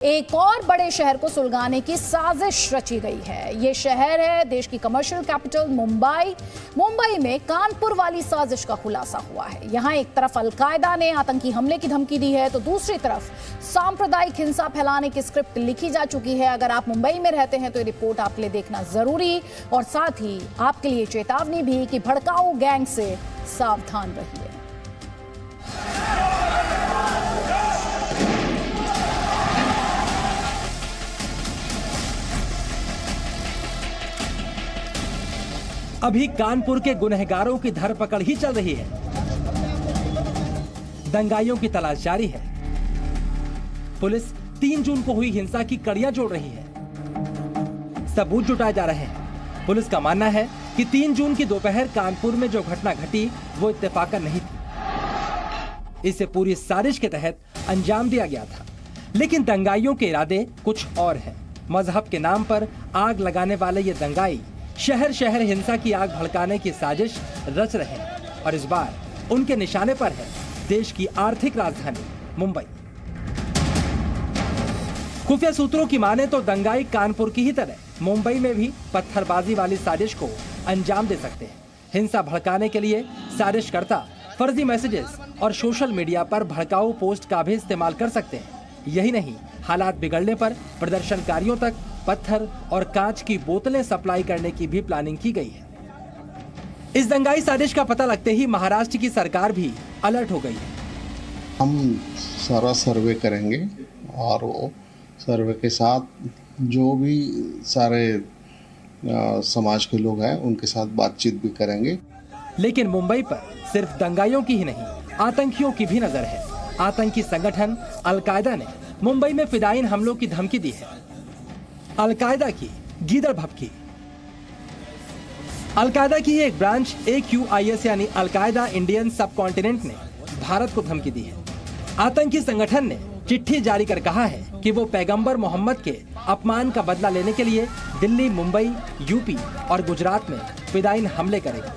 एक और बड़े शहर को सुलगाने की साजिश रची गई है। ये शहर है देश की कमर्शियल कैपिटल मुंबई। मुंबई में कानपुर वाली साजिश का खुलासा हुआ है। यहां एक तरफ अलकायदा ने आतंकी हमले की धमकी दी है, तो दूसरी तरफ सांप्रदायिक हिंसा फैलाने की स्क्रिप्ट लिखी जा चुकी है। अगर आप मुंबई में रहते हैं तो ये रिपोर्ट आपके लिए देखना जरूरी, और साथ ही आपके लिए चेतावनी भी कि भड़काऊ गैंग से सावधान रहिए। अभी कानपुर के गुनहगारों की धरपकड़ ही चल रही है। दंगाइयों की तलाश जारी है। पुलिस 3 जून को हुई हिंसा की कड़ियां जोड़ रही है। सबूत जुटाए जा रहे हैं। पुलिस का मानना है कि 3 जून की दोपहर कानपुर में जो घटना घटी वो इत्तेफाकन नहीं थी। इसे पूरी साजिश के तहत अंजाम दिया गया था। लेकिन दंगाइयों के इरादे कुछ और हैं। मजहब के नाम पर आग लगाने वाले ये दंगाई शहर शहर हिंसा की आग भड़काने की साजिश रच रहे हैं, और इस बार उनके निशाने पर है देश की आर्थिक राजधानी मुंबई। खुफिया सूत्रों की माने तो दंगाई कानपुर की ही तरह मुंबई में भी पत्थरबाजी वाली साजिश को अंजाम दे सकते हैं। हिंसा भड़काने के लिए साजिशकर्ता फर्जी मैसेजेस और सोशल मीडिया पर भड़काऊ पोस्ट का भी इस्तेमाल कर सकते हैं। यही नहीं, हालात बिगड़ने पर प्रदर्शनकारियों तक पत्थर और कांच की बोतलें सप्लाई करने की भी प्लानिंग की गई है। इस दंगाई साजिश का पता लगते ही महाराष्ट्र की सरकार भी अलर्ट हो गई है। हम सारा सर्वे करेंगे और वो सर्वे के साथ जो भी सारे समाज के लोग हैं उनके साथ बातचीत भी करेंगे। लेकिन मुंबई पर सिर्फ दंगाइयों की ही नहीं, आतंकियों की भी नजर है। आतंकी संगठन अलकायदा ने मुंबई में फिदायीन हमलों की धमकी दी है। अलकायदा की गीदड़ भभकी। अलकायदा की एक ब्रांच AQIS यानी अलकायदा इंडियन सब कॉन्टिनेंट ने भारत को धमकी दी है। आतंकी संगठन ने चिट्ठी जारी कर कहा है कि वो पैगंबर मोहम्मद के अपमान का बदला लेने के लिए दिल्ली, मुंबई, यूपी और गुजरात में फिदायीन हमले करेगा।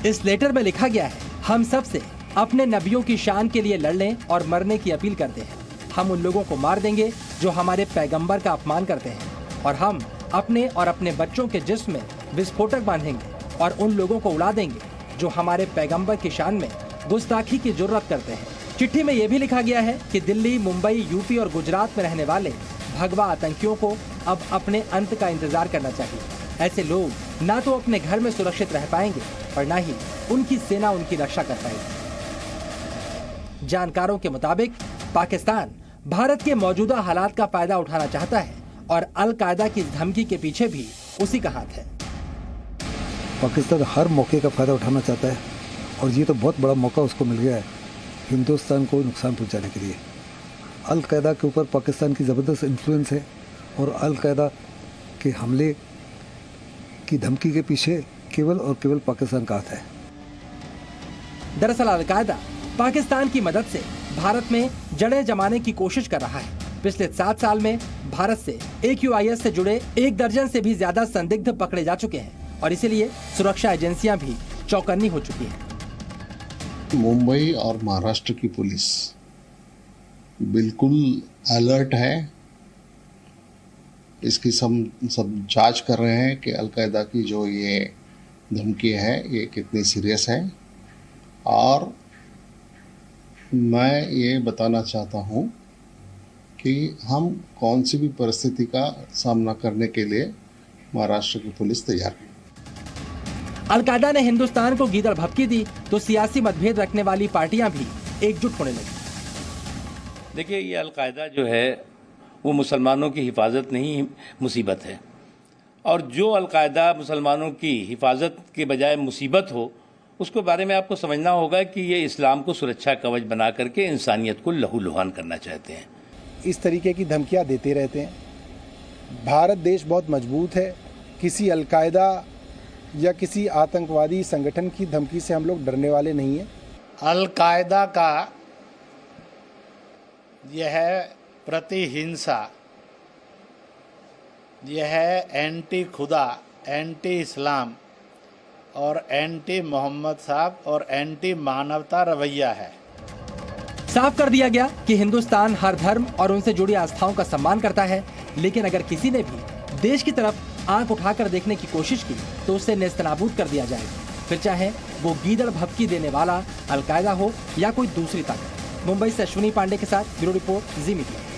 इस लेटर में लिखा गया है, हम सबसे अपने नबियों की शान के लिए लड़ने और मरने की अपील करते हैं। हम उन लोगों को मार देंगे जो हमारे पैगंबर का अपमान करते हैं, और हम अपने और अपने बच्चों के जिस्म में विस्फोटक बांधेंगे और उन लोगों को उड़ा देंगे जो हमारे पैगंबर की शान में गुस्ताखी की जुर्रत करते हैं। चिट्ठी में यह भी लिखा गया है कि दिल्ली, मुंबई, यूपी और गुजरात में रहने वाले भगवा आतंकियों को अब अपने अंत का इंतजार करना चाहिए। ऐसे लोग ना तो अपने घर में सुरक्षित रह पाएंगे और ना ही उनकी सेना उनकी रक्षा कर पाएगी। जानकारों के मुताबिक पाकिस्तान भारत के मौजूदा हालात का फायदा उठाना चाहता है, और अलकायदा की धमकी के पीछे भी उसी का हाथ है। पाकिस्तान हर मौके का फायदा उठाना चाहता है, और ये तो बहुत बड़ा मौका उसको मिल गया है हिंदुस्तान को नुकसान पहुंचाने के लिए। अलकायदा के ऊपर पाकिस्तान की ज़बरदस्त इन्फ्लुएंस है, और अलकायदा के हमले की धमकी के पीछे केवल और केवल पाकिस्तान का हाथ है। दरअसल अलकायदा पाकिस्तान की मदद से भारत में जड़ें जमाने की कोशिश कर रहा है। पिछले 7 साल में भारत से AQIS से जुड़े 1 दर्जन से भी ज्यादा संदिग्ध पकड़े जा चुके हैं, और इसीलिए सुरक्षा एजेंसियां भी चौकन्नी हो चुकी हैं। मुंबई और महाराष्ट्र की पुलिस बिल्कुल अलर्ट है। इसकी सब जांच कर रहे हैं कि अलकायदा की जो ये धमकी है ये कितनी सीरियस है। और मैं ये बताना चाहता हूँ कि हम कौन सी भी परिस्थिति का सामना करने के लिए महाराष्ट्र की पुलिस तैयार है। अलकायदा ने हिंदुस्तान को गीदड़ भभकी दी तो सियासी मतभेद रखने वाली पार्टियां भी एकजुट होने लगी। देखिए, ये अलकायदा जो है वो मुसलमानों की हिफाजत नहीं, मुसीबत है। और जो अलकायदा मुसलमानों की हिफाजत के बजाय मुसीबत हो, उसके बारे में आपको समझना होगा कि ये इस्लाम को सुरक्षा कवच बना करके इंसानियत को लहूलुहान करना चाहते हैं। इस तरीके की धमकियां देते रहते हैं। भारत देश बहुत मजबूत है। किसी अलकायदा या किसी आतंकवादी संगठन की धमकी से हम लोग डरने वाले नहीं हैं। अलकायदा का यह प्रतिहिंसा, यह एंटी खुदा, एंटी इस्लाम और एंटी मोहम्मद साहब और एंटी मानवता रवैया है। साफ कर दिया गया कि हिंदुस्तान हर धर्म और उनसे जुड़ी आस्थाओं का सम्मान करता है, लेकिन अगर किसी ने भी देश की तरफ आंख उठाकर देखने की कोशिश की तो उसे नेस्तनाबूद कर दिया जाएगा, फिर चाहे वो गीदड़ भभकी देने वाला अलकायदा हो या कोई दूसरी ताकत। मुंबई से अश्विनी पांडे के साथ ब्यूरो रिपोर्ट, जी मीडिया।